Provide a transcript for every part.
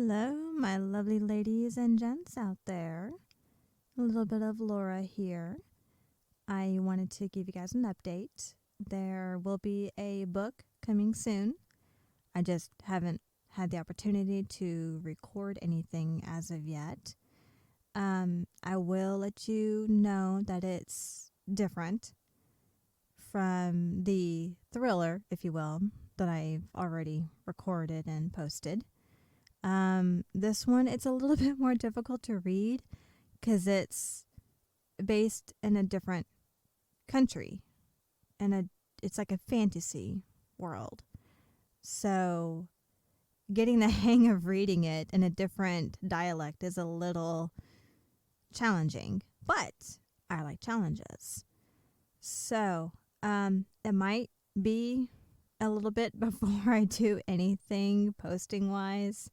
Hello, my lovely ladies and gents out there. A little bit of Laura here. I wanted to give you guys an update. There will be a book coming soon. I just haven't had the opportunity to record anything as of yet. I will let you know that it's different from the thriller, if you will, that I've already recorded and posted. This one, it's a little bit more difficult to read because it's based in a different country and it's like a fantasy world. So getting the hang of reading it in a different dialect is a little challenging, but I like challenges. So, it might be a little bit before I do anything posting wise.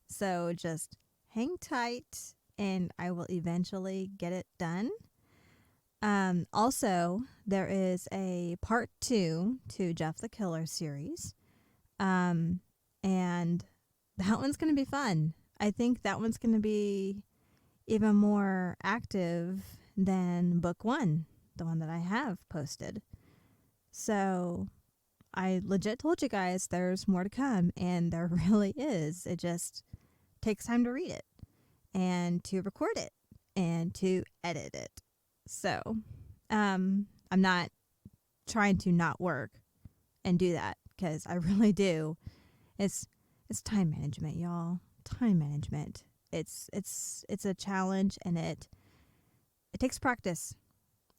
So just hang tight and I will eventually get it done. Also, there is a part 2 to Jeff the Killer series. And that one's going to be fun. I think that one's going to be even more active than book 1, the one that I have posted. So I legit told you guys there's more to come, and there really is. It just takes time to read it and to record it and to edit it. So, I'm not trying to not work and do that because I really do. It's time management, y'all. Time management. It's a challenge and it takes practice.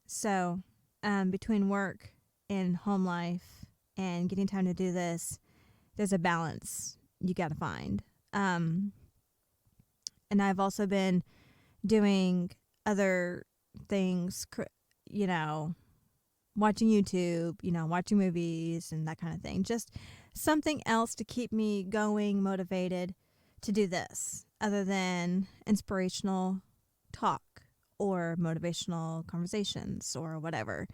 So, between work and home life and getting time to do this, there's a balance you got to find. And I've also been doing other things, watching YouTube, watching movies and that kind of thing. Just something else to keep me going, motivated to do this other than inspirational talk or motivational conversations or whatever.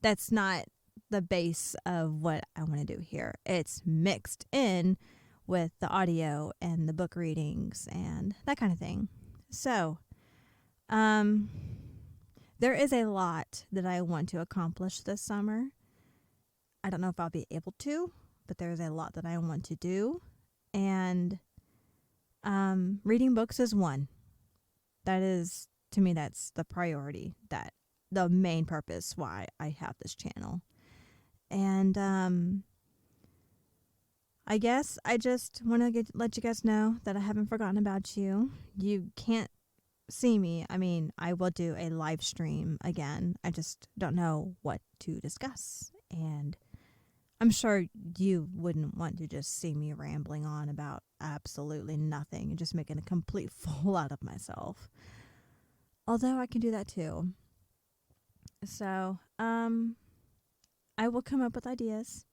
That's not the base of what I want to do here. It's mixed in with the audio and the book readings and that kind of thing. So, there is a lot that I want to accomplish this summer. I don't know if I'll be able to, but there's a lot that I want to do. And reading books is one. That is, to me, that's the priority, that the main purpose why I have this channel. And I guess I just want to let you guys know that I haven't forgotten about you. You can't see me. I mean, I will do a live stream again. I just don't know what to discuss. And I'm sure you wouldn't want to just see me rambling on about absolutely nothing and just making a complete fool out of myself. Although I can do that too. So, I will come up with ideas.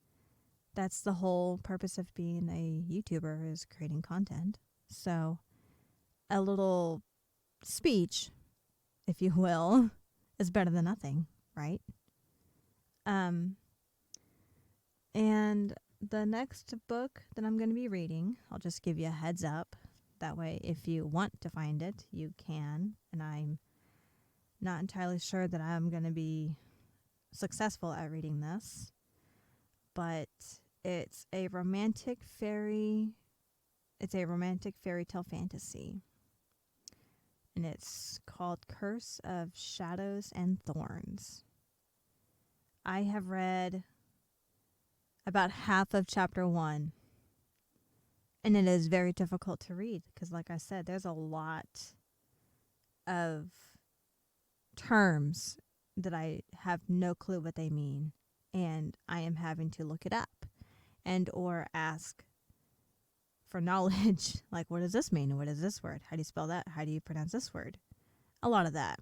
That's the whole purpose of being a YouTuber, is creating content. So, a little speech, if you will, is better than nothing, right? And the next book that I'm going to be reading, I'll just give you a heads up. That way, if you want to find it, you can. And I'm not entirely sure that I'm going to be successful at reading this. But it's a romantic fairy tale fantasy. And it's called Curse of Shadows and Thorns. I have read about half of chapter 1. And it is very difficult to read because, like I said, there's a lot of terms that I have no clue what they mean. And I am having to look it up and or ask for knowledge. Like, what does this mean? What is this word? How do you spell that? How do you pronounce this word? A lot of that.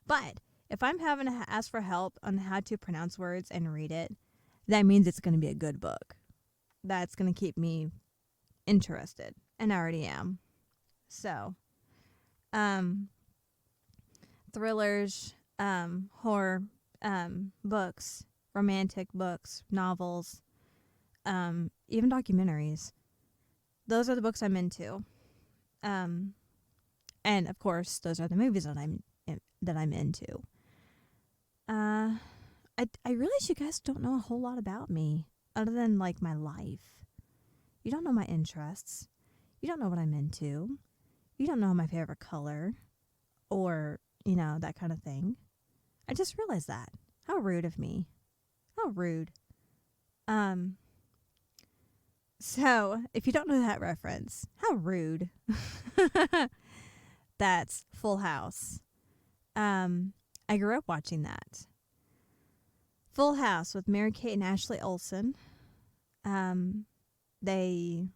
But if I'm having to ask for help on how to pronounce words and read it, that means it's going to be a good book. That's going to keep me interested. And I already am. So, thrillers, horror, books, romantic books, novels, even documentaries. Those are the books I'm into. And of course, those are the movies that I'm into. I realize you guys don't know a whole lot about me other than like my life. You don't know my interests. You don't know what I'm into. You don't know my favorite color or, that kind of thing. I just realized that. How rude of me. How rude. So, if you don't know that reference, how rude. That's Full House. I grew up watching that. Full House with Mary-Kate and Ashley Olsen. They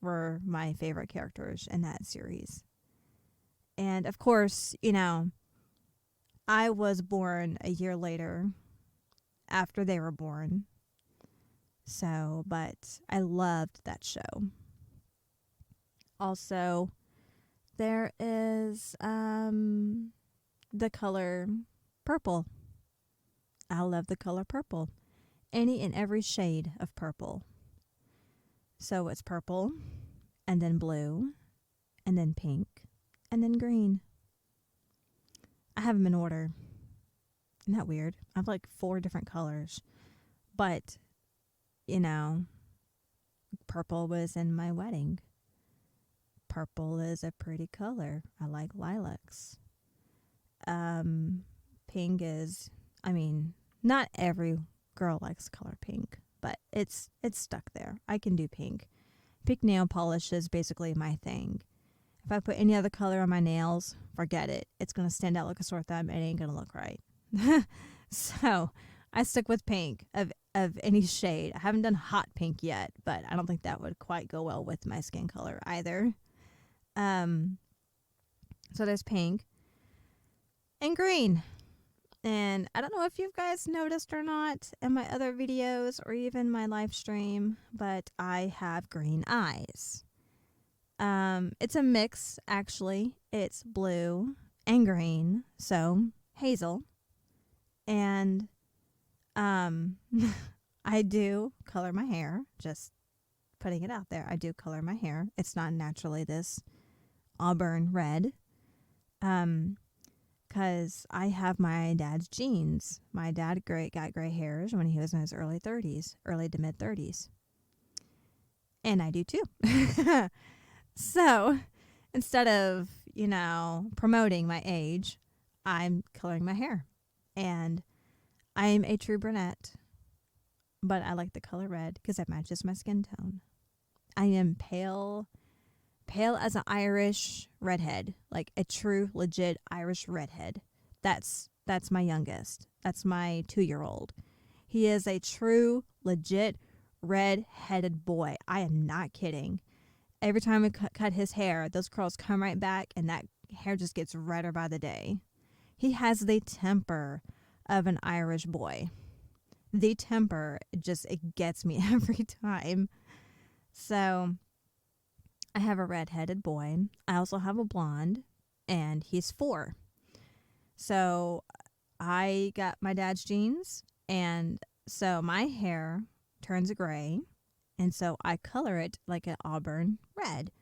were my favorite characters in that series. And of course, I was born a year later after they were born. So, but I loved that show. Also, there is the color purple. I love the color purple. Any and every shade of purple. So it's purple, and then blue, and then pink, and then green. I have them in order. Isn't that weird? I have like 4 different colors. But, purple was in my wedding. Purple is a pretty color. I like lilacs. Pink is, not every girl likes color pink, but it's stuck there. I can do pink. Pink nail polish is basically my thing. If I put any other color on my nails, forget it. It's going to stand out like a sore thumb. It ain't going to look right. So I stick with pink of any shade. I haven't done hot pink yet, but I don't think that would quite go well with my skin color either. So there's pink and green. And I don't know if you guys noticed or not in my other videos or even my live stream, but I have green eyes. It's a mix, actually. It's blue and green, so hazel. And I do color my hair, just putting it out there. I do color my hair. It's not naturally this auburn red. Because I have my dad's genes. My dad got gray hairs when he was in his early to mid 30s. And I do too. So instead of, promoting my age, I'm coloring my hair. And I'm a true brunette. But I like the color red because it matches my skin tone. I am pale as an Irish redhead, like a true, legit Irish redhead. That's my youngest. That's my 2-year-old. He is a true, legit, red-headed boy. I am not kidding. Every time we cut his hair, those curls come right back, and that hair just gets redder by the day. He has the temper of an Irish boy. The temper, it gets me every time. So I have a red-headed boy. I also have a blonde, and he's 4. So I got my dad's genes, and so my hair turns gray, and so I color it like an auburn red,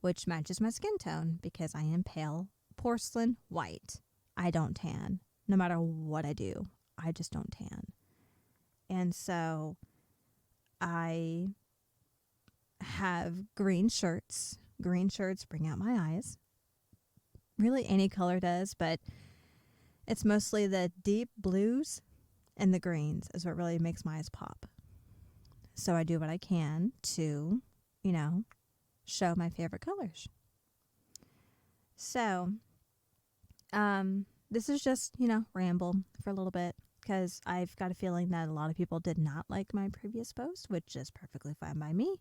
which matches my skin tone because I am pale porcelain white. I don't tan. No matter what I do, I just don't tan. And so I have green shirts. Green shirts bring out my eyes. Really, any color does, but it's mostly the deep blues and the greens is what really makes my eyes pop. So I do what I can to, show my favorite colors. So, this is just, ramble for a little bit because I've got a feeling that a lot of people did not like my previous post, which is perfectly fine by me.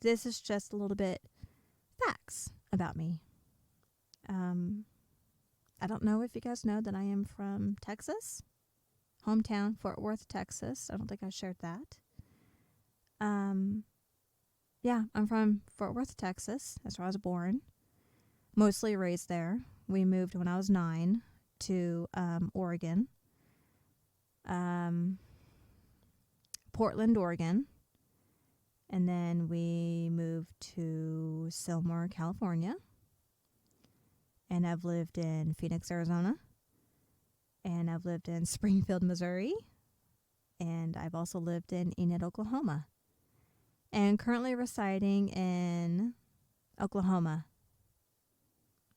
This is just a little bit facts about me. I don't know if you guys know that I am from Texas, hometown, Fort Worth, Texas. I don't think I shared that. Yeah, I'm from Fort Worth, Texas. That's where I was born. Mostly raised there. We moved when I was 9 to Oregon. Portland, Oregon. And then we moved to Sylmar, California. And I've lived in Phoenix, Arizona. And I've lived in Springfield, Missouri. And I've also lived in Enid, Oklahoma. And currently residing in Oklahoma.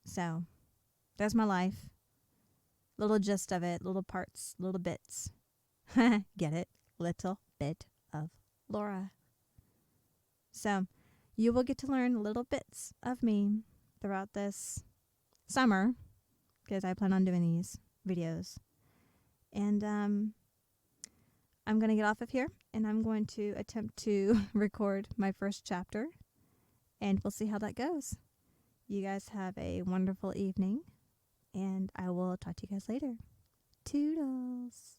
So, there's my life. Little gist of it, little parts, little bits. Get it? Little bit of Laura. So, you will get to learn little bits of me throughout this summer, because I plan on doing these videos. And I'm going to get off of here, and I'm going to attempt to record my first chapter, and we'll see how that goes. You guys have a wonderful evening, and I will talk to you guys later. Toodles.